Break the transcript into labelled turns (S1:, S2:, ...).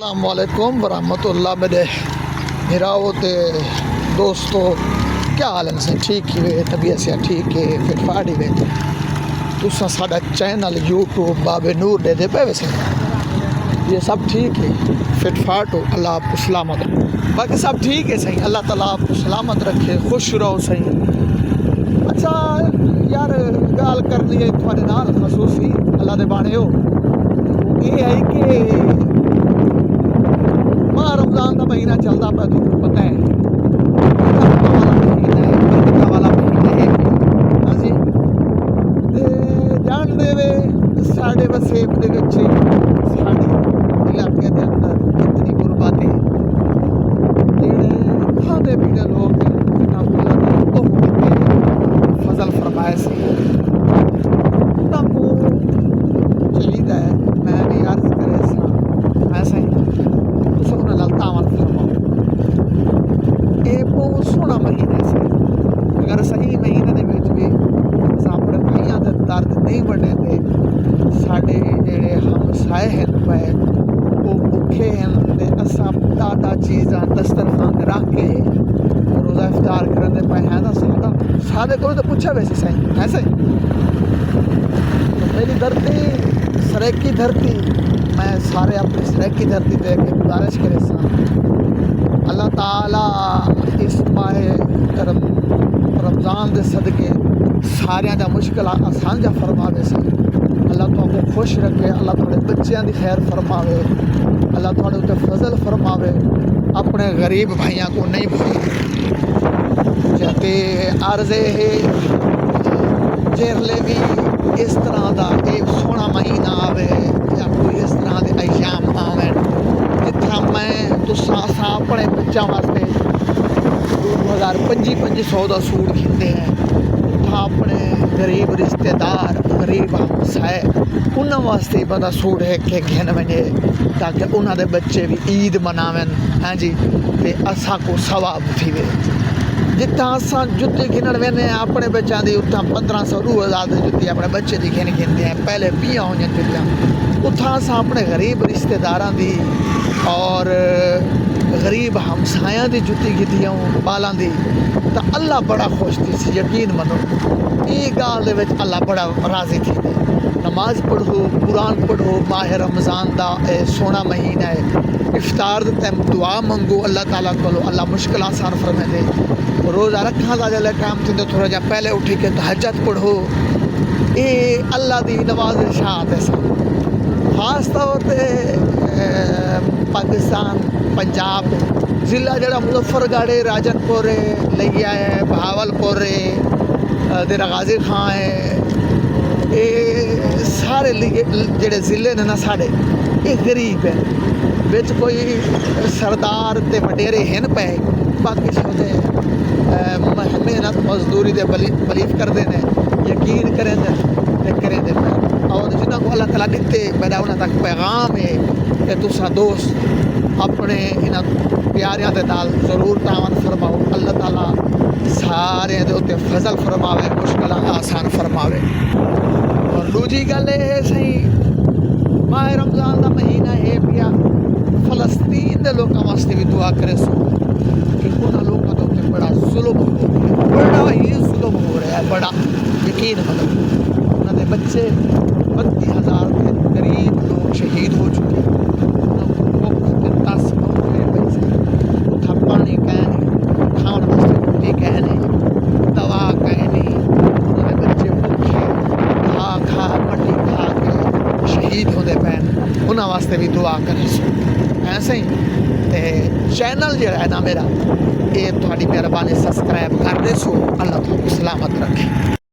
S1: अस्सलामुअलैकुम वरहमतुल्लाह मेरे मेराओ ते दोस्तों, क्या हाल है? से ठीक ही वे, तबीयत से ठीक है, फिट फाट ही वे। तुसा साडा चैनल यूट्यूब बाबे नूर दे दे पे वैसे ये सब ठीक है, फिट फाट हो, अल्लाह आपको सलामत रखे। बाकी सब ठीक है सही, अल्लाह ताला आपको सलामत रखे, खुश रहो सही। अच्छा यार, गाल करनी है थोड़े नाल खसूसी अल्लाह दे बाणे हो, ये है कि माह रमज़ान का महीना चलता पाया, तुमको पता है बरकत वाला महीना है। हाँ जी, जान देवे साढ़े वसेब दे विच साढ़े इलाके दे अंदर इतनी गुरबत है, जेड़े खाते पीते लोग जिन्होंने अल्लाह ने बहुत फजल फरमाए से उनको चाहिए है मैं भी अर्ज करे ऐसा ही सोना ललता अमल फरमाओ। ये बहुत सोहना महीना से, अगर सही महीने के भी अपने भाइयों के दर्द नहीं बने थे, साढ़े जेड़े हमसाए हैं पे वो भुखे हैं, असा दादा चीज़ा दस्तरखान रख के रोज़ा इफ्तार करते पे हैं ना, सादे को तो पूछा वैसे सही है सही। तो मेरी धरती सरेकी धरती, मैं सारे अपनी सरेकी धरती दे के गुजारिश करे अल्लाह ताला इस माह रमज़ान के सदके सारिया का मुश्किल आसान जा फरमावे से, अल्लाह तुमको खुश रखे, अल्लाह थोड़े बच्चों की खैर फरमावे, अल्लाह थोड़े उत्ते फजल फरमावे, अपने गरीब भाइयों को नहीं भूले जाते। अर्ज़े है जेरले भी इस तरह का एक सोहना महीना आवे या कोई इस तरह के अयाम आवे जितना मैं तुसा अपने बच्चों वास्ते 2025-2500 का सूट खरीदे हैं, उतना अपने गरीब रिश्तेदार गरीब हमसाए उन्होंने वास्ते बड़ा सूट है कि घेन वजे, ताकि उन्होंने बच्चे भी ईद मनावन। हाँ जी, तो असा को सवाब थी वे जितना असा जुत्ती गिनन वेने अपने बच्चों की, उतना 1500-2000 की जुत्ती अपने बच्चे की गिन गिनते हैं, पहले 20 हुई जुत्तियाँ, उतना असा अपने गरीब रिश्तेदारों की और गरीब हमसायां की जुत्ती गिती बालों की, तो अल्लाह बड़ा खुश थी। यकीन मनो ये गाल दे विच अल्लाह बड़ा राजी थी। नमाज पढ़ो, कुरान पढ़ो, माह रमज़ान का सोहना महीना है, इफ्तार टाइम दुआ मंगो अल्लाह ताला को, अल्लाह मुश्किल आसान फरमे दे। रोज़ा रखा का जो टाइम थी थोड़ा जहा पहले उठी के तहज्जुद पढ़ो, ये अल्लाह की नवाज़िशात है सब। खास तौर पर पाकिस्तान पंजाब ज़िला जरा मुजफ्फरगढ़ है, राजनपुर है, लिया है, बहावलपुर है, तेरा गाजी खां है, ये सारे जेड़े ज़िले ने ना साढ़े ये गरीब है, बिच कोई सरदार ते वडेरे हैं पे, बाकी सोचे मेहनत मजदूरी दे बलीफ करते हैं, यकीन करें और जिन्हों को अल्लाह ताला दिते मेरा उन्होंने तक पैगाम है कि तुसा दोस्त अपने इन्होंने प्यारियां दे नाल जरूर तावन फरमाओ, अल्लाह ताला सारे दे उत्ते फजल फरमावे, मुश्किल आसान फरमावे। और दूजी गल ये सही, माह रमज़ान का महीना है पिया, फलस्तीन के लोगों वास्ते भी दुआ करे सो कि उन्होंने लोगों के उत्ते बड़ा जुल्म हो रहा है, बड़ा ही जुल्म हो रहा है, बड़ा यकीन मतलब उन्होंने बच्चे 32,000 के गरीब लोग शहीद हो चुके हैं, पानी कहने खाने वास्ते रोटी कहने दवा कहने, उन्होंने बच्चे भूखे खा खा मट्टी खा के शहीद होते पे, उन्होंने वास्ते भी दुआ करें सो ऐसे ही। तो चैनल जो है ना मेरा, ये थोड़ी मेहरबानी सब्सक्राइब कर दे सो, अल्लाह तुमको सलामत रखे।